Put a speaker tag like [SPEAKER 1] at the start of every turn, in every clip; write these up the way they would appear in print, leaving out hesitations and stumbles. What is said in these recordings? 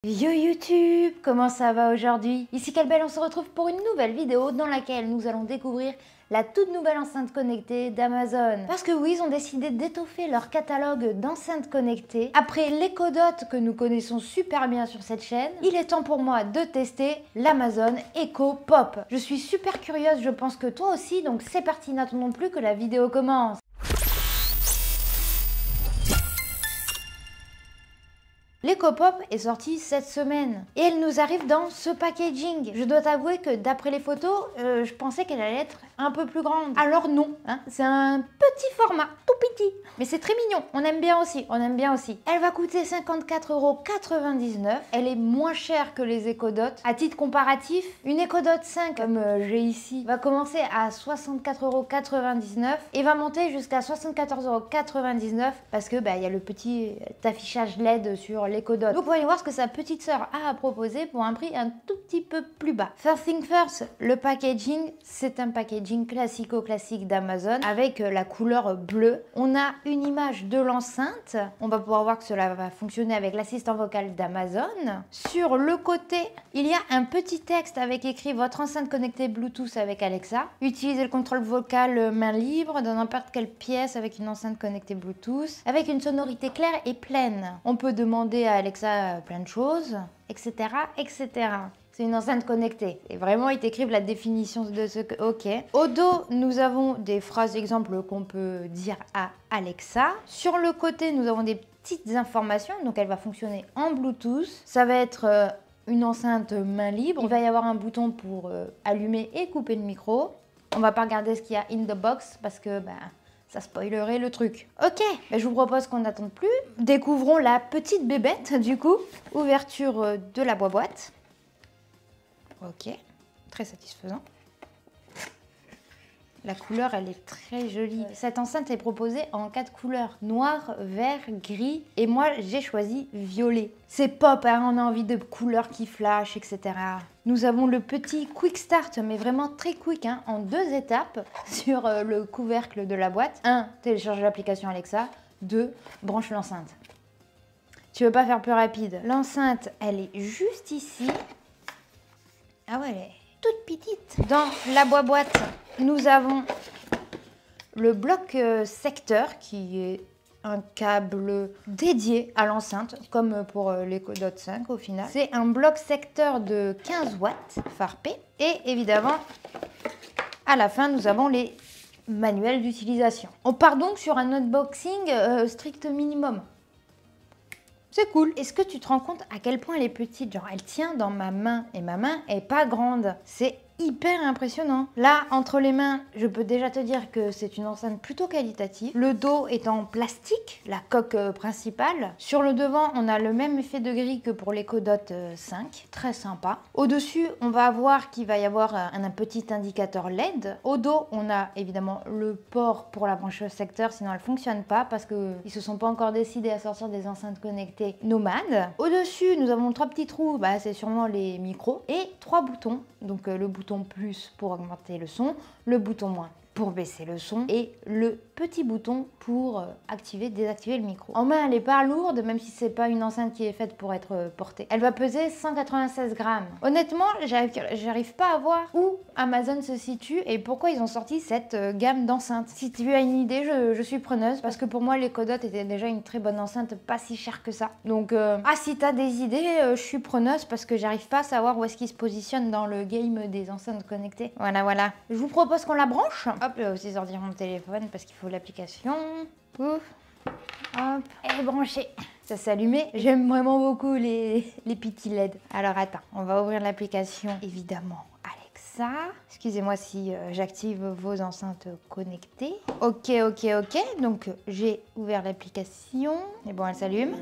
[SPEAKER 1] Yo YouTube, comment ça va aujourd'hui? Ici Calbel, on se retrouve pour une nouvelle vidéo dans laquelle nous allons découvrir la toute nouvelle enceinte connectée d'Amazon. Parce que oui, ils ont décidé d'étoffer leur catalogue d'enceintes connectées. Après l'Echo Dot que nous connaissons super bien sur cette chaîne, il est temps pour moi de tester l'Amazon Echo Pop. Je suis super curieuse, je pense que toi aussi, donc c'est parti, n'attendons plus que la vidéo commence. L'Echo Pop est sortie cette semaine et elle nous arrive dans ce packaging. Je dois t'avouer que d'après les photos, je pensais qu'elle allait être un peu plus grande. Alors non, hein, c'est un petit format, tout petit. Mais c'est très mignon, on aime bien aussi, on aime bien aussi. Elle va coûter 54,99 €. Elle est moins chère que les Echo Dot. À titre comparatif, une Echo Dot 5, comme j'ai ici, va commencer à 64,99 € et va monter jusqu'à 74,99 € parce que il y a le petit affichage LED sur l'Echo Dot. Donc, vous allez voir ce que sa petite sœur a à proposer pour un prix un tout petit peu plus bas. First thing first, le packaging, c'est un packaging classico-classique d'Amazon avec la couleur bleue. On a une image de l'enceinte. On va pouvoir voir que cela va fonctionner avec l'assistant vocal d'Amazon. Sur le côté, il y a un petit texte avec écrit votre enceinte connectée Bluetooth avec Alexa. Utilisez le contrôle vocal main libre dans n'importe quelle pièce avec une enceinte connectée Bluetooth avec une sonorité claire et pleine. On peut demander à Alexa plein de choses, etc., etc. C'est une enceinte connectée. Et vraiment, ils t'écrivent la définition de ce que... Ok. Au dos, nous avons des phrases exemples qu'on peut dire à Alexa. Sur le côté, nous avons des petites informations. Donc, elle va fonctionner en Bluetooth. Ça va être une enceinte main libre. Il va y avoir un bouton pour allumer et couper le micro. On va pas regarder ce qu'il y a in the box parce que... ça spoilerait le truc. Ok, je vous propose qu'on n'attende plus. Découvrons la petite bébête du coup. Ouverture de la boîte. Ok, très satisfaisant. La couleur, elle est très jolie. Cette enceinte est proposée en 4 couleurs. Noir, vert, gris. Et moi, j'ai choisi violet. C'est pop, hein, on a envie de couleurs qui flashent, etc. Nous avons le petit Quick Start, mais vraiment très quick, hein, en 2 étapes sur le couvercle de la boîte. 1. Télécharge l'application Alexa. 2. Branche l'enceinte. Tu veux pas faire plus rapide? L'enceinte, elle est juste ici. Ah ouais, elle est toute petite. Dans la boîte, nous avons le bloc secteur qui est un câble dédié à l'enceinte, comme pour l'Echo Dot 5 au final. C'est un bloc secteur de 15 watts, Farpé. Et évidemment, à la fin, nous avons les manuels d'utilisation. On part donc sur un unboxing strict minimum. C'est cool. Est-ce que tu te rends compte à quel point elle est petite? Genre, elle tient dans ma main et ma main est pas grande. C'est hyper impressionnant. Là, entre les mains, je peux déjà te dire que c'est une enceinte plutôt qualitative. Le dos est en plastique, la coque principale. Sur le devant, on a le même effet de gris que pour l'Echo Dot 5. Très sympa. Au-dessus, on va voir qu'il va y avoir un petit indicateur LED. Au dos, on a évidemment le port pour la branche secteur, sinon elle fonctionne pas parce qu'ils se sont pas encore décidés à sortir des enceintes connectées nomades. Au-dessus, nous avons 3 petits trous, c'est sûrement les micros, et 3 boutons. Donc le bouton plus pour augmenter le son, le bouton moins pour baisser le son et le petit bouton pour activer, désactiver le micro. En main, elle n'est pas lourde, même si c'est pas une enceinte qui est faite pour être portée. Elle va peser 196 grammes. Honnêtement, j'arrive pas à voir où Amazon se situe et pourquoi ils ont sorti cette gamme d'enceintes. Si tu as une idée, je suis preneuse parce que pour moi, l'Echo Dot était déjà une très bonne enceinte, pas si chère que ça. Donc, si tu as des idées, je suis preneuse parce que j'arrive pas à savoir où est-ce qu'ils se positionnent dans le game des enceintes connectées. Voilà. Je vous propose qu'on la branche. Hop, je vais aussi sortir mon téléphone parce qu'il faut l'application. Pouf. Hop, elle est branchée. Ça s'est allumé. J'aime vraiment beaucoup les petits LED. Alors attends, on va ouvrir l'application évidemment Alexa. Excusez-moi si j'active vos enceintes connectées. Ok. Donc j'ai ouvert l'application. Et bon, elle s'allume.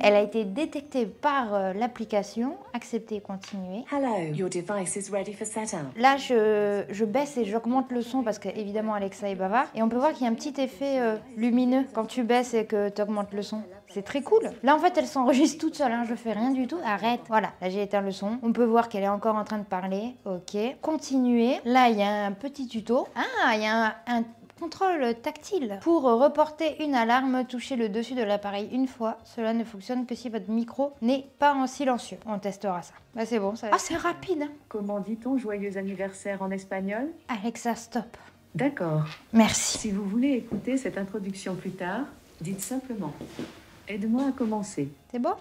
[SPEAKER 1] Elle a été détectée par l'application. Accepter et continuer.
[SPEAKER 2] Hello, your device is ready for setup.
[SPEAKER 1] Là, je baisse et j'augmente le son parce que évidemment Alexa est bavard. Et on peut voir qu'il y a un petit effet lumineux quand tu baisses et que tu augmentes le son. C'est très cool. Là, en fait, elle s'enregistre toute seule. Hein. Je fais rien du tout. Arrête. Voilà, là, j'ai éteint le son. On peut voir qu'elle est encore en train de parler. Ok. Continuer. Là, il y a un petit tuto. Ah, il y a un Contrôle tactile. Pour reporter une alarme, touchez le dessus de l'appareil une fois. Cela ne fonctionne que si votre micro n'est pas en silencieux. On testera ça. Bah c'est bon, ça. Ah, c'est rapide, hein.
[SPEAKER 2] Comment dit-on joyeux anniversaire en espagnol?
[SPEAKER 1] Alexa, stop.
[SPEAKER 2] D'accord.
[SPEAKER 1] Merci.
[SPEAKER 2] Si vous voulez écouter cette introduction plus tard, dites simplement « Aide-moi à commencer ».
[SPEAKER 1] C'est bon?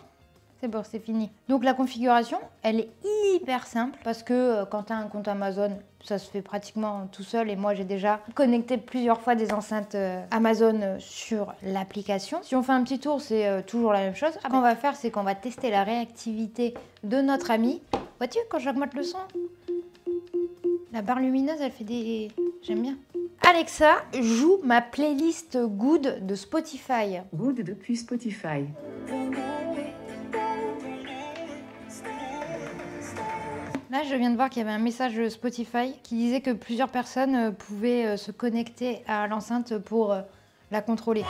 [SPEAKER 1] C'est bon, c'est fini. Donc la configuration, elle est hyper simple parce que quand tu as un compte Amazon, ça se fait pratiquement tout seul et moi j'ai déjà connecté plusieurs fois des enceintes Amazon sur l'application. Si on fait un petit tour, c'est toujours la même chose. Ce qu'on va faire, c'est qu'on va tester la réactivité de notre ami. Vois-tu, quand j'augmente le son, la barre lumineuse, elle fait des... J'aime bien. Alexa, joue ma playlist Good de Spotify.
[SPEAKER 2] Good depuis Spotify.
[SPEAKER 1] Là, je viens de voir qu'il y avait un message Spotify qui disait que plusieurs personnes pouvaient se connecter à l'enceinte pour la contrôler.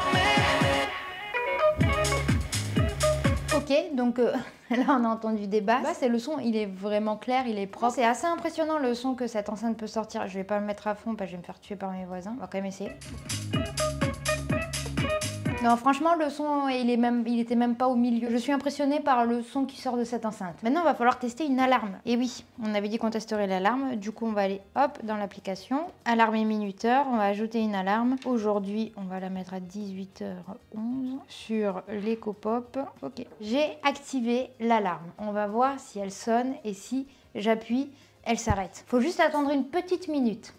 [SPEAKER 1] Ok, donc là, on a entendu des basses. Bah, c'est le son, il est vraiment clair, il est propre. C'est assez impressionnant le son que cette enceinte peut sortir. Je vais pas le mettre à fond parce que je vais me faire tuer par mes voisins. On va quand même essayer. Non, franchement, le son, il était même pas au milieu. Je suis impressionnée par le son qui sort de cette enceinte. Maintenant, il va falloir tester une alarme. Et oui, on avait dit qu'on testerait l'alarme. Du coup, on va aller, hop, dans l'application. Alarme et minuteur. On va ajouter une alarme. Aujourd'hui, on va la mettre à 18h11 sur l'EcoPop. Ok. J'ai activé l'alarme. On va voir si elle sonne et si j'appuie, elle s'arrête. Faut juste attendre une petite minute.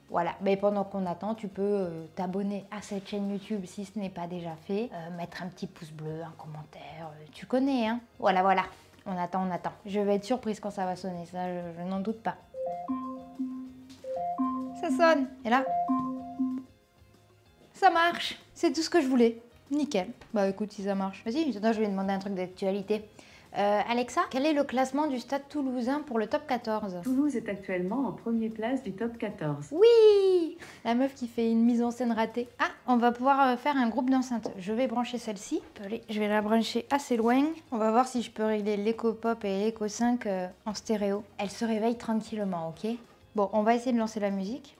[SPEAKER 1] Voilà, mais pendant qu'on attend, tu peux t'abonner à cette chaîne YouTube si ce n'est pas déjà fait, mettre un petit pouce bleu, un commentaire, tu connais, hein. Voilà, voilà, on attend, on attend. Je vais être surprise quand ça va sonner, ça, je n'en doute pas. Ça sonne, et là, ça marche. C'est tout ce que je voulais, nickel. Bah écoute, si ça marche. Vas-y, maintenant je vais demander un truc d'actualité. Alexa, quel est le classement du Stade Toulousain pour le top 14?
[SPEAKER 2] Toulouse est actuellement en première place du top 14.
[SPEAKER 1] Oui! La meuf qui fait une mise en scène ratée. Ah, on va pouvoir faire un groupe d'enceintes. Je vais brancher celle-ci. Allez, je vais la brancher assez loin. On va voir si je peux régler l'EcoPop et l'Eco 5 en stéréo. Elle se réveille tranquillement, ok? Bon, on va essayer de lancer la musique.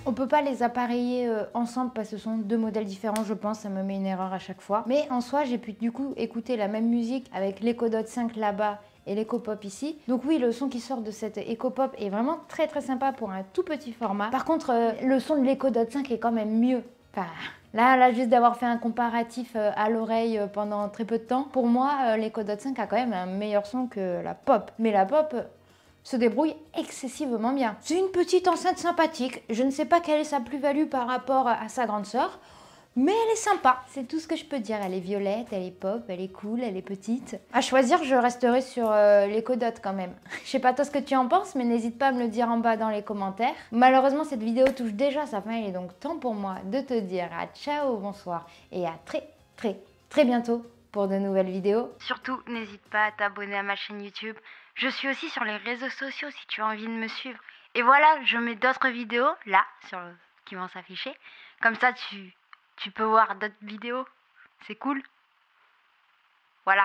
[SPEAKER 1] On peut pas les appareiller ensemble parce que ce sont deux modèles différents, je pense, ça me met une erreur à chaque fois. Mais en soi, j'ai pu du coup écouter la même musique avec l'Eco Dot 5 là-bas et l'EcoPop ici. Donc oui, le son qui sort de cette EcoPop est vraiment très très sympa pour un tout petit format. Par contre, le son de l'Eco Dot 5 est quand même mieux. Enfin, là juste d'avoir fait un comparatif à l'oreille pendant très peu de temps, pour moi, l'Eco Dot 5 a quand même un meilleur son que la Pop. Mais la Pop se débrouille excessivement bien. C'est une petite enceinte sympathique. Je ne sais pas quelle est sa plus-value par rapport à sa grande sœur, mais elle est sympa. C'est tout ce que je peux dire. Elle est violette, elle est pop, elle est cool, elle est petite. À choisir, je resterai sur l'Eco Dot quand même. Je sais pas toi ce que tu en penses, mais n'hésite pas à me le dire en bas dans les commentaires. Malheureusement, cette vidéo touche déjà sa fin. Il est donc temps pour moi de te dire à ciao, bonsoir et à très bientôt pour de nouvelles vidéos. Surtout, n'hésite pas à t'abonner à ma chaîne YouTube. Je suis aussi sur les réseaux sociaux si tu as envie de me suivre. Et voilà, je mets d'autres vidéos là qui vont s'afficher. Comme ça, tu peux voir d'autres vidéos. C'est cool. Voilà.